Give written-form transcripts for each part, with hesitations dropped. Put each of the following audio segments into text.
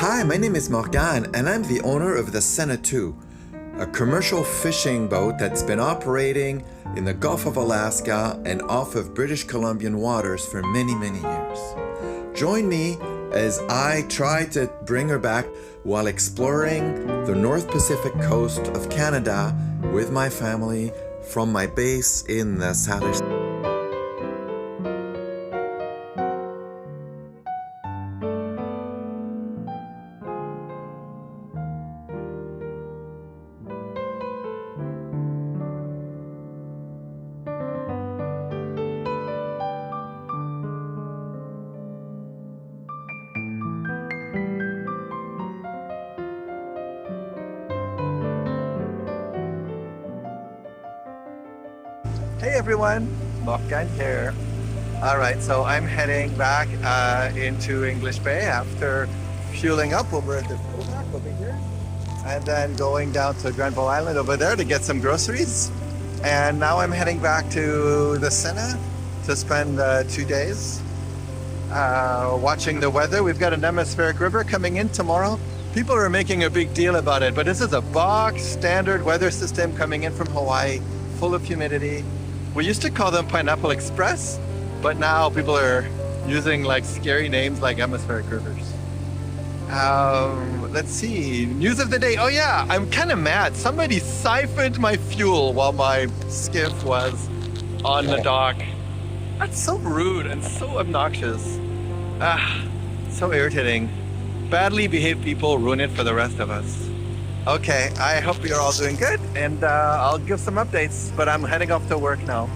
Hi, my name is Morgan, and I'm the owner of the Sena II, a commercial fishing boat that's been operating in the Gulf of Alaska and off of British Columbian waters for many, many years. Join me as I try to bring her back while exploring the North Pacific coast of Canada with my family from my base in the Salish. Hey everyone, Morgan here. Alright, so I'm heading back into English Bay after fueling up over at the fuel over here and then going down to Vancouver Island over there to get some groceries. And now I'm heading back to the Sena to spend 2 days watching the weather. We've got an atmospheric river coming in tomorrow. People are making a big deal about it, but this is a box standard weather system coming in from Hawaii, full of humidity. We used to call them Pineapple Express, but now people are using like scary names like atmospheric rivers. Let's see, news of the day. Oh yeah, I'm kind of mad. Somebody siphoned my fuel while my skiff was on the dock. That's so rude and so obnoxious. So irritating. Badly behaved people ruin it for the rest of us. Okay, I hope you're all doing good, and I'll give some updates, but I'm heading off to work now.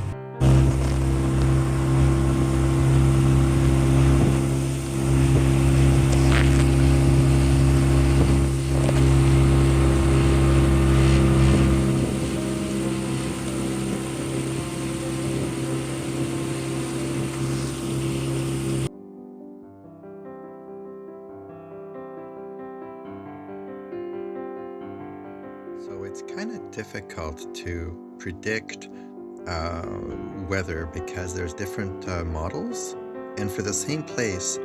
So it's kind of difficult to predict weather because there's different models, and for the same place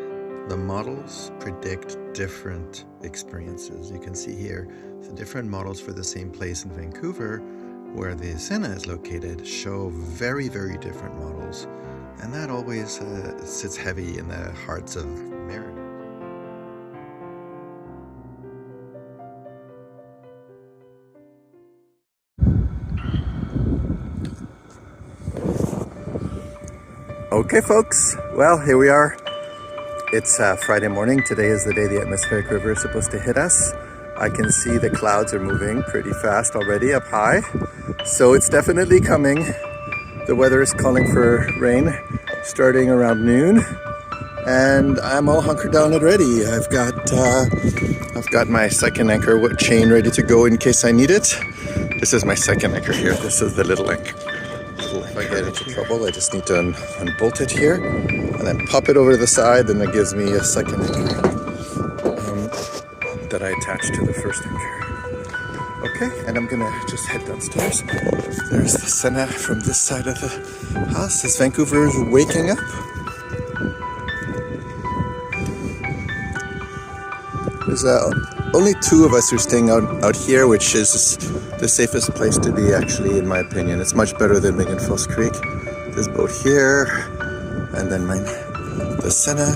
the models predict different experiences. You can see here the different models for the same place in Vancouver where the Sena is located show very, very different models, and that always sits heavy in the hearts of mariners. Okay folks, well here we are. It's Friday morning. Today is the day the atmospheric river is supposed to hit us. I can see the clouds are moving pretty fast already up high, so it's definitely coming. The weather is calling for rain starting around noon, and I'm all hunkered down and ready. I've got my second anchor chain ready to go in case I need it. This is my second anchor here. This is the little anchor. If I get into trouble, I just need to unbolt it here and then pop it over to the side, and that gives me a second anchor that I attach to the first anchor. Okay, and I'm gonna just head downstairs. There's the Sena from this side of the house as Vancouver is waking up. There's only two of us who are staying out here, which is the safest place to be, actually, in my opinion. It's much better than being in False Creek. This boat here, and then the Sena.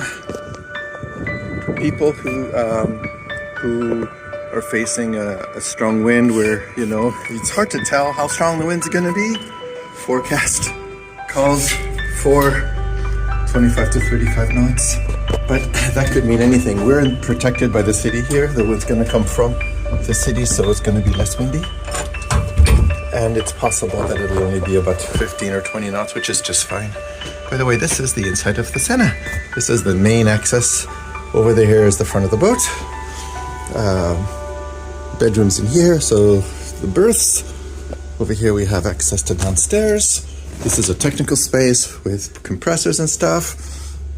People who are facing a strong wind where, you know, it's hard to tell how strong the wind's gonna be. Forecast calls for 25 to 35 knots. But that could mean anything. We're protected by the city here. The wind's going to come from the city, so it's going to be less windy. And it's possible that it'll only be about 15 or 20 knots, which is just fine. By the way, this is the inside of the Sena. This is the main access. Over there is the front of the boat. Bedrooms in here, so the berths. Over here we have access to downstairs. This is a technical space with compressors and stuff.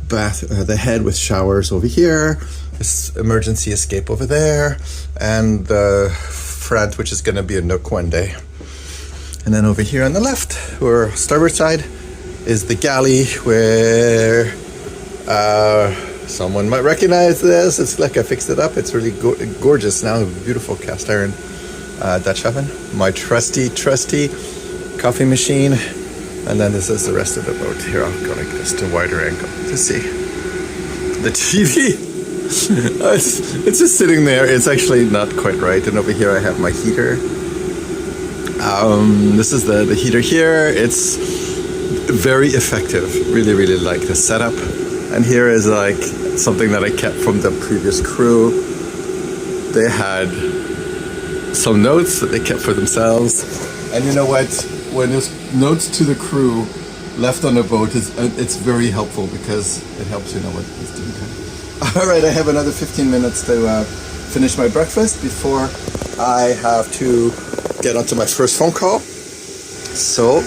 The head with showers over here, this emergency escape over there, and the front, which is going to be a nook one day. And then over here on the left, or starboard side, is the galley where Someone might recognize this. It's like I fixed it up. It's really gorgeous now. Beautiful cast iron Dutch oven. My trusty coffee machine. And then this is the rest of the boat. Here, I'll go like this to wider angle to see. The TV. It's just sitting there. It's actually not quite right. And over here I have my heater. This is the heater here. It's very effective. Really like the setup. And here is like something that I kept from the previous crew. They had some notes that they kept for themselves. And you know what? When there's notes to the crew left on the boat, it's very helpful because it helps you know what is doing. All right, I have another 15 minutes to finish my breakfast before I have to get onto my first phone call. So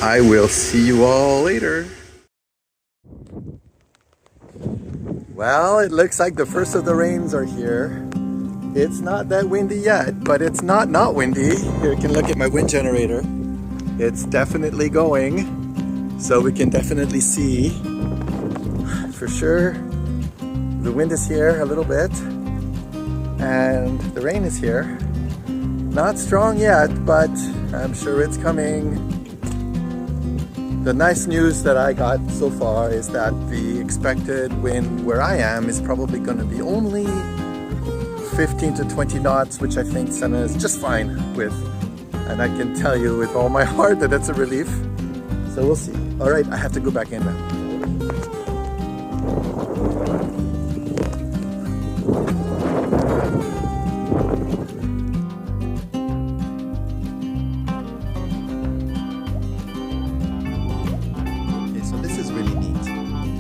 I will see you all later. Well, it looks like the first of the rains are here. It's not that windy yet, but it's not windy. Here, you can look at my wind generator. It's definitely going, so we can definitely see for sure. The wind is here a little bit, and the rain is here. Not strong yet, but I'm sure it's coming. The nice news that I got so far is that the expected wind where I am is probably going to be only 15 to 20 knots, which I think Sena is just fine with. And I can tell you with all my heart that that's a relief. So we'll see. All right, I have to go back in now.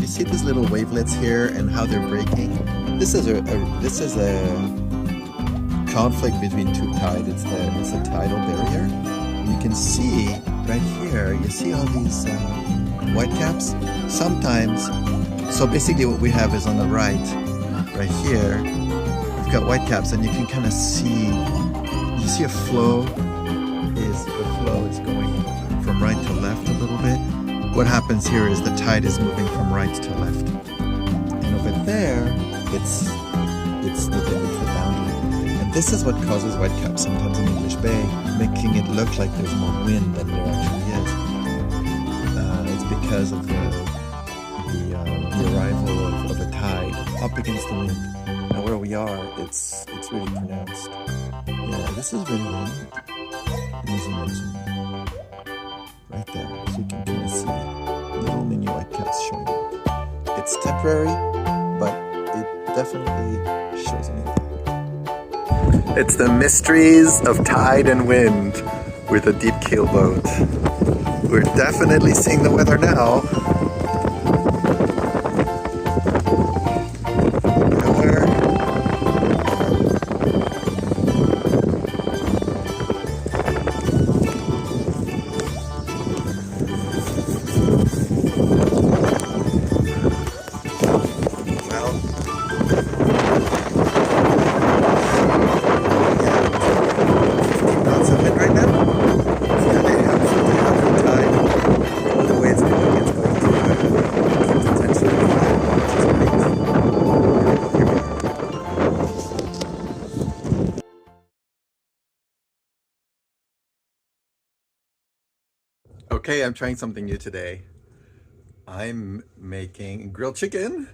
See these little wavelets here and how they're breaking. This is a conflict between two tides. It's a tidal barrier. And you can see right here. You see all these white caps. Sometimes, so basically what we have is on the right here. We've got white caps, and you can kind of see. You see a flow. The flow is going from right to left a little bit. What happens here is the tide is moving from right to left. And over there, it's the boundary. And this is what causes white caps sometimes in English Bay, making it look like there's more wind than there actually is. It's because of the arrival of the tide up against the wind. Now where we are, it's really pronounced. Yeah, this is really windy. Right there, so you can kind of see little mini white caps showing up. It's temporary, but it definitely shows an impact. It's the mysteries of tide and wind with a deep keel boat. We're definitely seeing the weather now. Okay, I'm trying something new today. I'm making grilled chicken,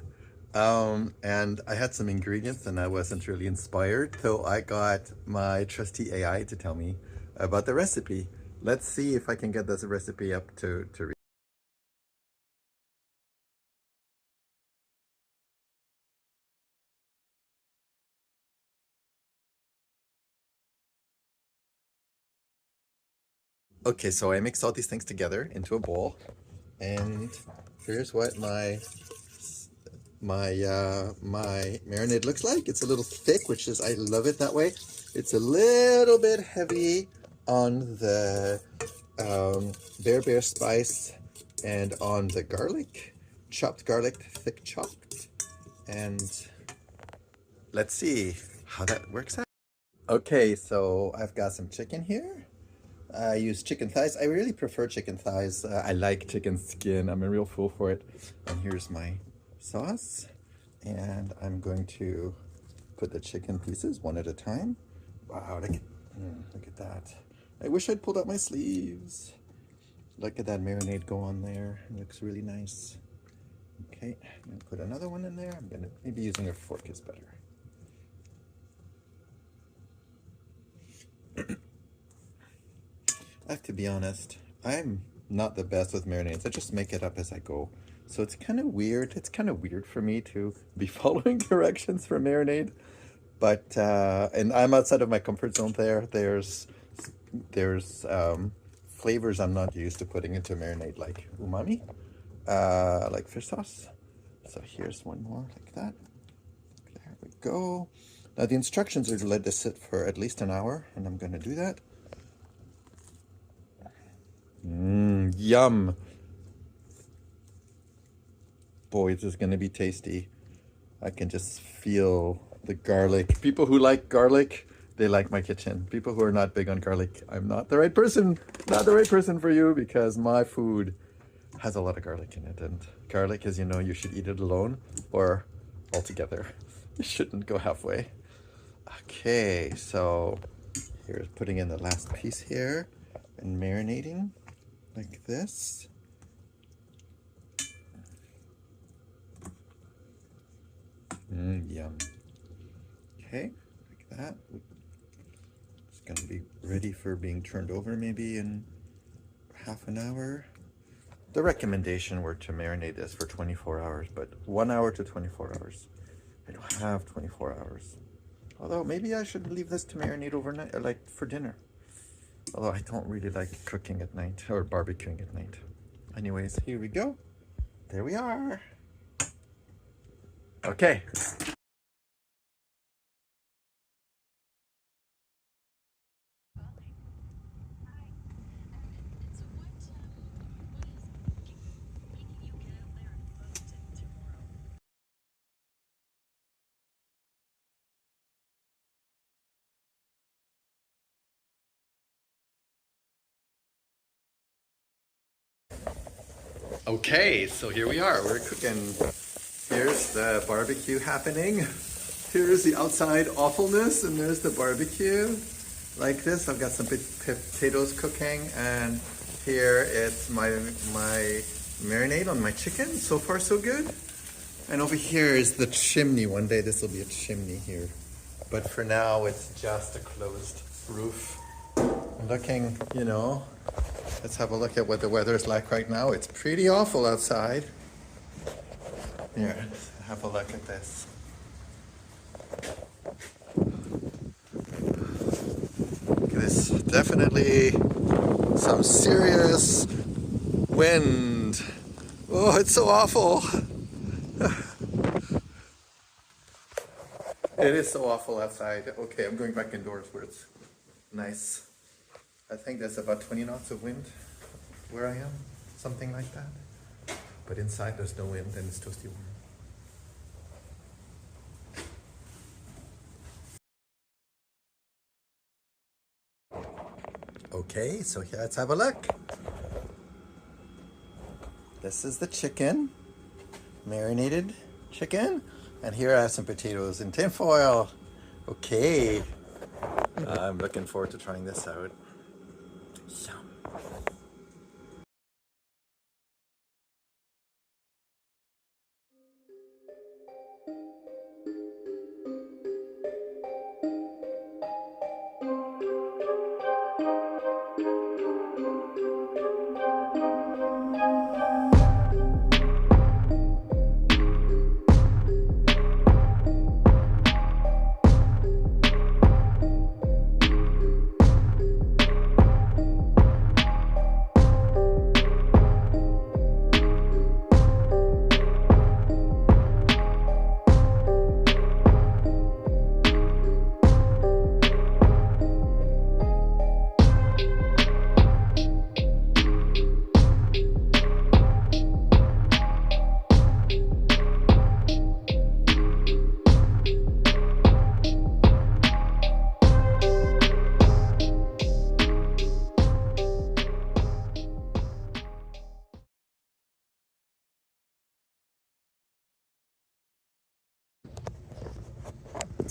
and I had some ingredients and I wasn't really inspired, so I got my trusty AI to tell me about the recipe. Let's see if I can get this recipe up to read. Okay, so I mixed all these things together into a bowl, and here's what my marinade looks like. It's a little thick, which is, I love it that way. It's a little bit heavy on the bear spice and on the garlic, chopped garlic, thick chopped. And let's see how that works out. Okay, so I've got some chicken here. I use chicken thighs. I really prefer chicken thighs. I like chicken skin. I'm a real fool for it. And here's my sauce. And I'm going to put the chicken pieces one at a time. Wow, look at that. I wish I'd pulled out my sleeves. Look at that marinade go on there. It looks really nice. Okay, I'm gonna put another one in there. I'm gonna, maybe using a fork is better. I have to be honest, I'm not the best with marinades. I just make it up as I go. So it's kind of weird. It's kind of weird for me to be following directions for marinade. But, and I'm outside of my comfort zone there. There's flavors I'm not used to putting into marinade, like umami, like fish sauce. So here's one more like that. There we go. Now the instructions are to let this sit for at least an hour, and I'm going to do that. Yum. Boy, this is going to be tasty. I can just feel the garlic. People who like garlic, they like my kitchen. People who are not big on garlic, I'm not the right person. Not the right person for you, because my food has a lot of garlic in it. And garlic, as you know, you should eat it alone or all together. You shouldn't go halfway. Okay, so here's putting in the last piece here and marinating like this. Yum. Okay, like that. It's gonna be ready for being turned over maybe in half an hour. The recommendation were to marinate this for 24 hours, but 1 hour to 24 hours. I don't have 24 hours. Although maybe I should leave this to marinate overnight, like for dinner. Although I don't really like cooking at night or barbecuing at night. Anyways, here we go. There we are. Okay. Okay, so here we are. We're cooking. Here's the barbecue happening. Here's the outside awfulness, and there's the barbecue. Like this, I've got some potatoes cooking, and here it's my marinade on my chicken. So far, so good. And over here is the chimney. One day this will be a chimney here. But for now, it's just a closed roof. Looking, you know, let's have a look at what the weather is like right now. It's pretty awful outside. Here, let's have a look at this. Look at this. Definitely some serious wind. Oh, it's so awful. It is so awful outside. Okay, I'm going back indoors where it's nice. I think there's about 20 knots of wind where I am, something like that. But inside there's no wind and it's toasty warm. Okay, so here, let's have a look. This is the chicken, marinated chicken. And here I have some potatoes in tin foil. Okay, I'm looking forward to trying this out. Yum.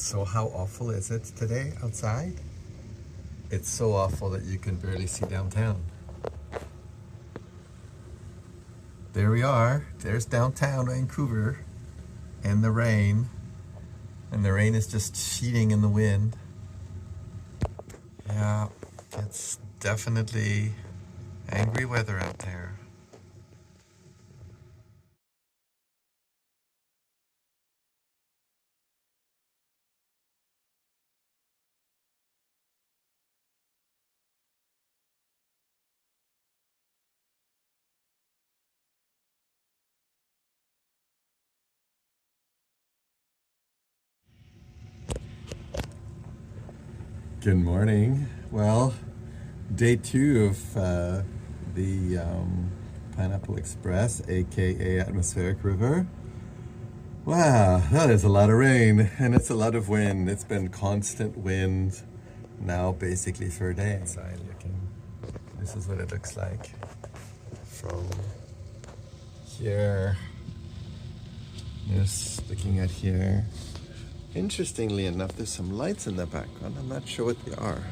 So how awful is it today outside? It's so awful that you can barely see downtown. There we are. There's downtown Vancouver in the rain. And the rain is just sheeting in the wind. Yeah, it's definitely angry weather out there. Good morning. Well, day 2 of the Pineapple Express, aka Atmospheric River. Wow, that is a lot of rain and it's a lot of wind. It's been constant wind now basically for a day. Inside looking, this is what it looks like from here. Just looking at here. Interestingly enough, there's some lights in the background. I'm not sure what they are.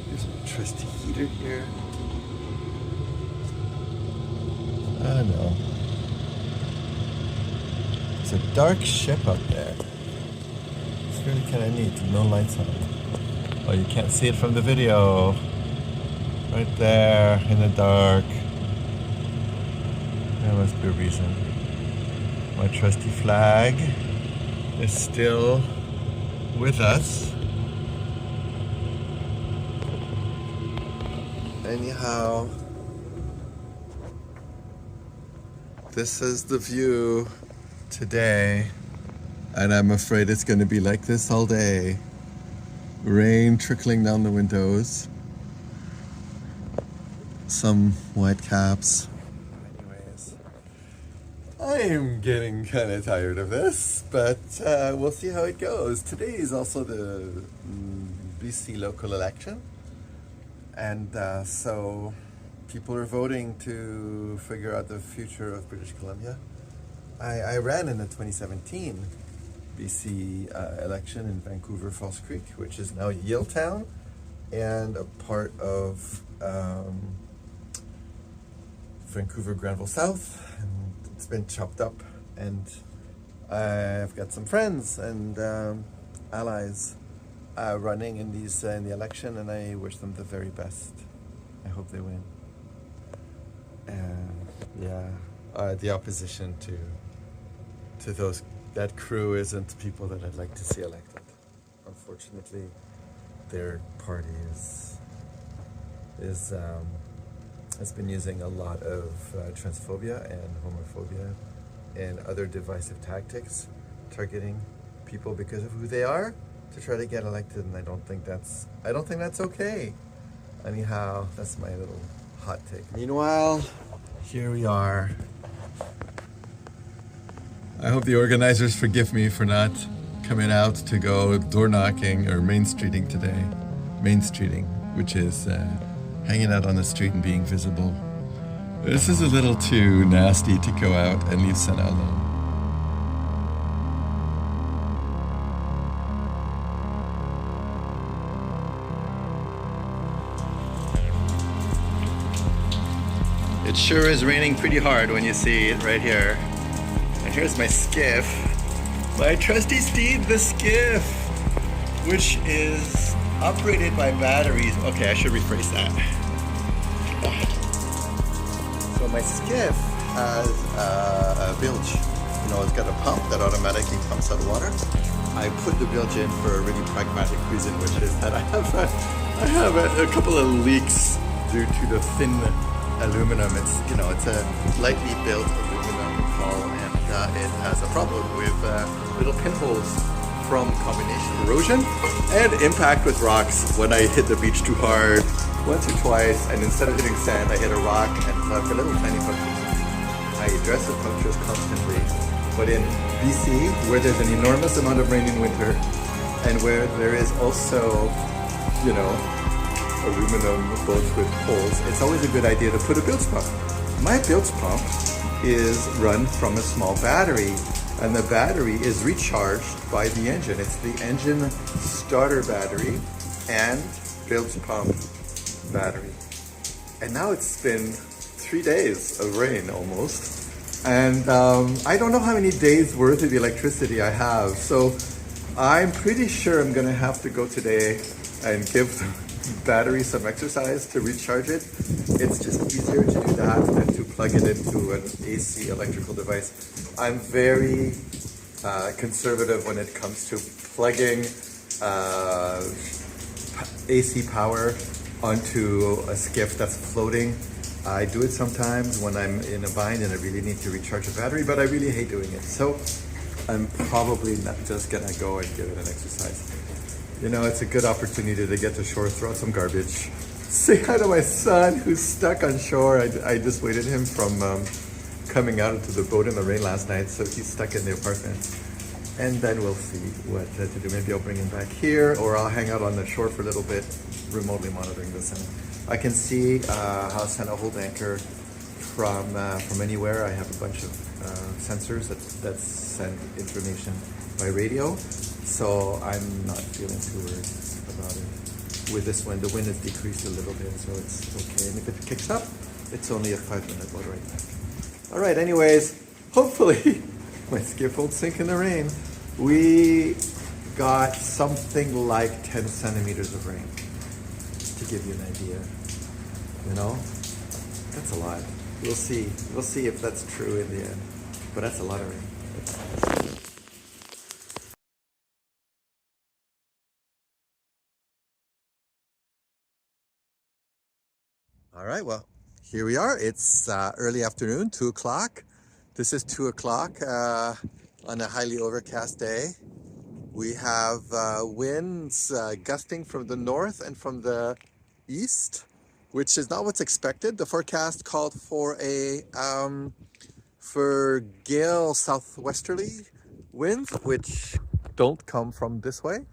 There's a trusty heater here. I don't know. There's a dark ship up there. It's really kind of neat. No lights on it. Oh, you can't see it from the video. Right there in the dark. There must be a reason. My trusty flag is still with us. Anyhow, this is the view today, and I'm afraid it's going to be like this all day. Rain trickling down the windows, some white caps. I'm getting kind of tired of this, but we'll see how it goes. Today is also the BC local election, and so people are voting to figure out the future of British Columbia. I ran in the 2017 BC election in Vancouver Falls Creek, which is now Yaletown and a part of Vancouver Granville South. It's been chopped up, and I've got some friends and allies running in these in the election, and I wish them the very best. I hope they win. And yeah, the opposition to that crew isn't people that I'd like to see elected. Unfortunately, their party has been using a lot of transphobia and homophobia and other divisive tactics, targeting people because of who they are to try to get elected, and I don't think that's okay. Anyhow, that's my little hot take. Meanwhile, here we are. I hope the organizers forgive me for not coming out to go door knocking or main streeting today. Main streeting, which is hanging out on the street and being visible. This is a little too nasty to go out and leave Sena alone. It sure is raining pretty hard when you see it right here. And here's my skiff. My trusty steed, the skiff, which is operated by batteries. Okay, I should rephrase that. So my skiff has a bilge. You know, it's got a pump that automatically pumps out water. I put the bilge in for a really pragmatic reason, which is that I have a couple of leaks due to the thin aluminum. It's a lightly built aluminum hull, and it has a problem with little pinholes from combination of erosion and impact with rocks. When I hit the beach too hard once or twice, and instead of hitting sand, I hit a rock, and so I've got little tiny punctures. I address the punctures constantly. But in BC, where there's an enormous amount of rain in winter, and where there is also, aluminum boats with holes, it's always a good idea to put a bilge pump. My bilge pump is run from a small battery, And the battery is recharged by the engine. It's the engine starter battery and bilge pump battery. And now it's been 3 days of rain almost. And I don't know how many days worth of electricity I have. So I'm pretty sure I'm gonna have to go today and give the battery some exercise to recharge it. It's just easier to do that than to plug it into an AC electrical device. I'm very conservative when it comes to plugging AC power onto a skiff that's floating. I do it sometimes when I'm in a bind and I really need to recharge a battery, but I really hate doing it. So I'm probably not just gonna go and give it an exercise. You know, it's a good opportunity to get to shore, throw some garbage. Say hi to my son who's stuck on shore. I dissuaded him from coming out into the boat in the rain last night, so he's stuck in the apartment. And then we'll see what to do. Maybe I'll bring him back here, or I'll hang out on the shore for a little bit, remotely monitoring the Sena. I can see how Sena hold anchor from anywhere. I have a bunch of sensors that send information by radio, so I'm not feeling too worried about it. With this one, the wind has decreased a little bit, so it's okay. And if it kicks up, it's only a 5-minute boat right back. All right, anyways, hopefully my skiff won't sink in the rain. We got something like 10 centimeters of rain, to give you an idea. You know, that's a lot. We'll see. We'll see if that's true in the end. But that's a lot of rain. All right, well, here we are. It's early afternoon, 2 o'clock. This is 2 o'clock on a highly overcast day. We have winds gusting from the north and from the east, which is not what's expected. The forecast called for gale southwesterly winds, which don't come from this way.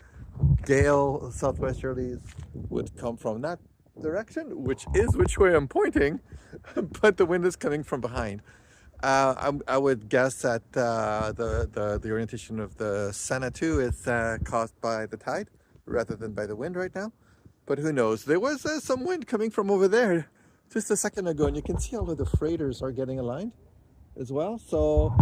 Gale southwesterlies would come from that direction, which is which way I'm pointing, but the wind is coming from behind. I would guess that the orientation of the Sena II is caused by the tide rather than by the wind right now. But who knows? There was some wind coming from over there just a second ago, and you can see all of the freighters are getting aligned as well. So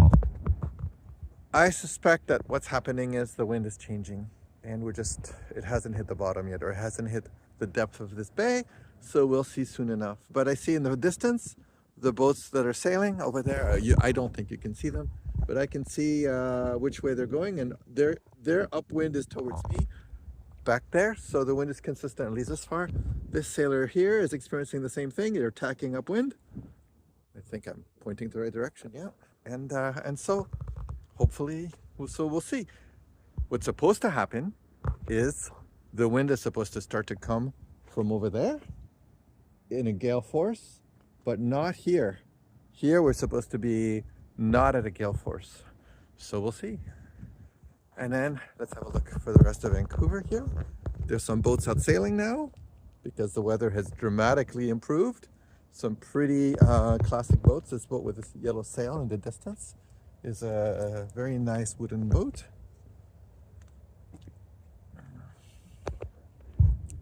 I suspect that what's happening is the wind is changing, and it hasn't hit the bottom yet, or it hasn't hit the depth of this bay. So we'll see soon enough. But I see in the distance the boats that are sailing over there. I don't think you can see them, but I can see which way they're going, and their upwind is towards me back there. So the wind is consistent, at least this far. This sailor here is experiencing the same thing. They're tacking upwind. I think I'm pointing the right direction, yeah. And so hopefully, we'll see. What's supposed to happen is the wind is supposed to start to come from over there in a gale force, but not here. Here we're supposed to be not at a gale force. So we'll see. And then let's have a look for the rest of Vancouver here. There's some boats out sailing now because the weather has dramatically improved. Some pretty classic boats. This boat with this yellow sail in the distance is a very nice wooden boat.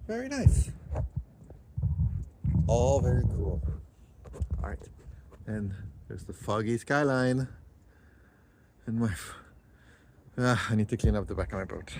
Very nice. All very cool. All right, and there's the foggy skyline. And I need to clean up the back of my boat.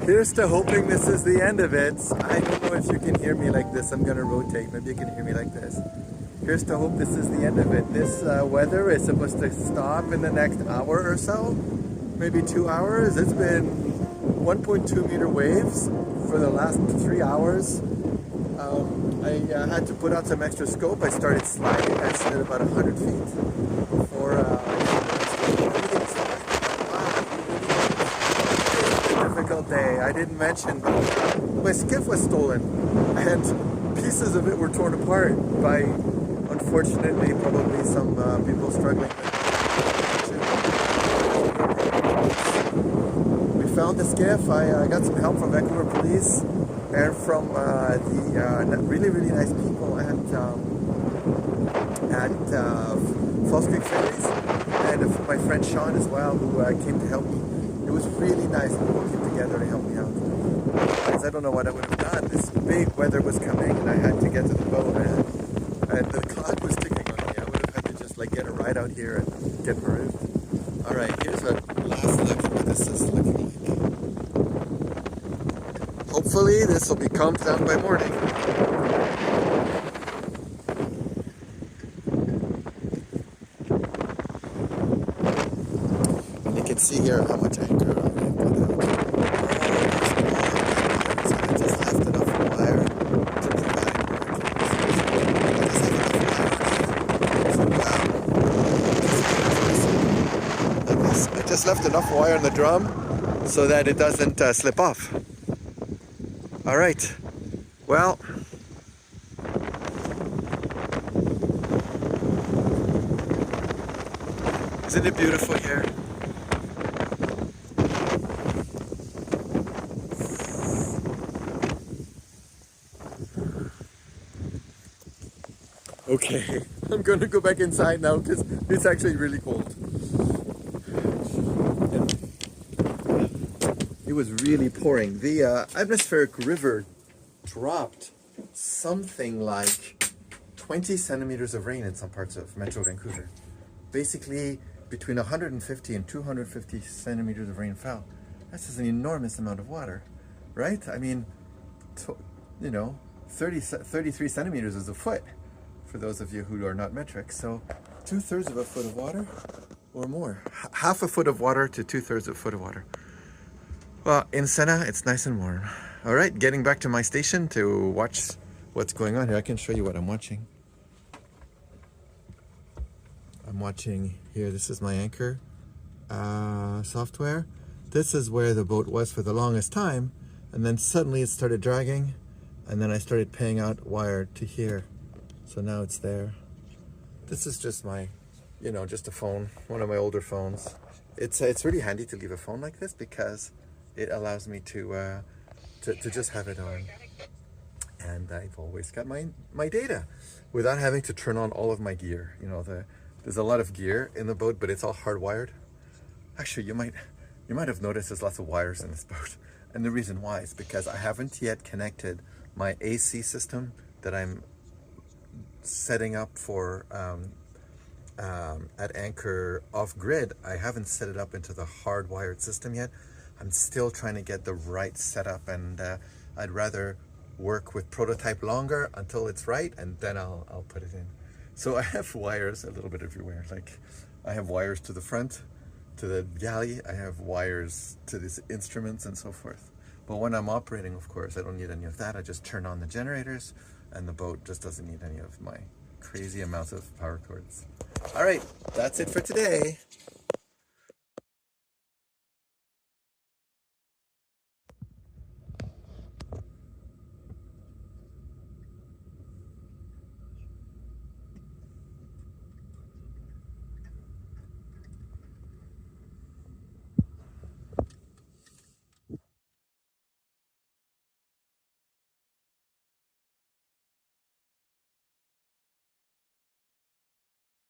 Here's to hoping this is the end of it. I don't know if you can hear me like this. I'm gonna rotate. Maybe you can hear me like this. Here's to hope this is the end of it. This weather is supposed to stop in the next hour or so, maybe 2 hours. It's been 1.2 meter waves for the last 3 hours. I had to put out some extra scope. I started sliding. I slid about 100 feet before everything's fine. Wow, difficult day. I didn't mention, but my skiff was stolen and pieces of it were torn apart by, unfortunately, probably some people struggling with. We found the skiff. I got some help from Vancouver Police and from the really, really nice people at False Creek Ferries, and my friend Sean as well, who came to help me. It was really nice. People came together to help me out. Otherwise, I don't know what I would have done. This big weather was coming, and I had to get to the boat, and the clock was ticking on me. I would have had to just like get a ride out here and get marooned. All right, here's a last look at what this is looking like. Hopefully, this will be calmed down by morning. And you can see here how much anchor I put out. So I just left enough wire to provide I just left enough wire in the drum so that it doesn't slip off. All right, well, isn't it beautiful here? Okay, I'm gonna go back inside now because it's actually really cold. It was really pouring. The atmospheric river dropped something like 20 centimeters of rain in some parts of Metro Vancouver. Basically, between 150 and 250 centimeters of rain fell. That's just an enormous amount of water, right? I mean, 33 centimeters is a foot for those of you who are not metric. So 2/3 of a foot of water or more. Half a foot of water to 2/3 of a foot of water. Well, in Sena, it's nice and warm. All right, getting back to my station to watch what's going on here. I can show you what I'm watching. I'm watching here, this is my anchor software. This is where the boat was for the longest time, and then suddenly it started dragging, and then I started paying out wire to here. So now it's there. This is just my, just a phone, one of my older phones. It's really handy to leave a phone like this because it allows me to just have it on, and I've always got my data without having to turn on all of my gear. There's a lot of gear in the boat, but it's all hardwired. Actually, you might have noticed there's lots of wires in this boat, and the reason why is because I haven't yet connected my AC system that I'm setting up for at Anchor off grid. I haven't set it up into the hardwired system yet. I'm still trying to get the right setup, and I'd rather work with prototype longer until it's right, and then I'll put it in. So I have wires a little bit everywhere. Like I have wires to the front, to the galley. I have wires to these instruments and so forth. But when I'm operating, of course, I don't need any of that. I just turn on the generators, and the boat just doesn't need any of my crazy amounts of power cords. All right, that's it for today.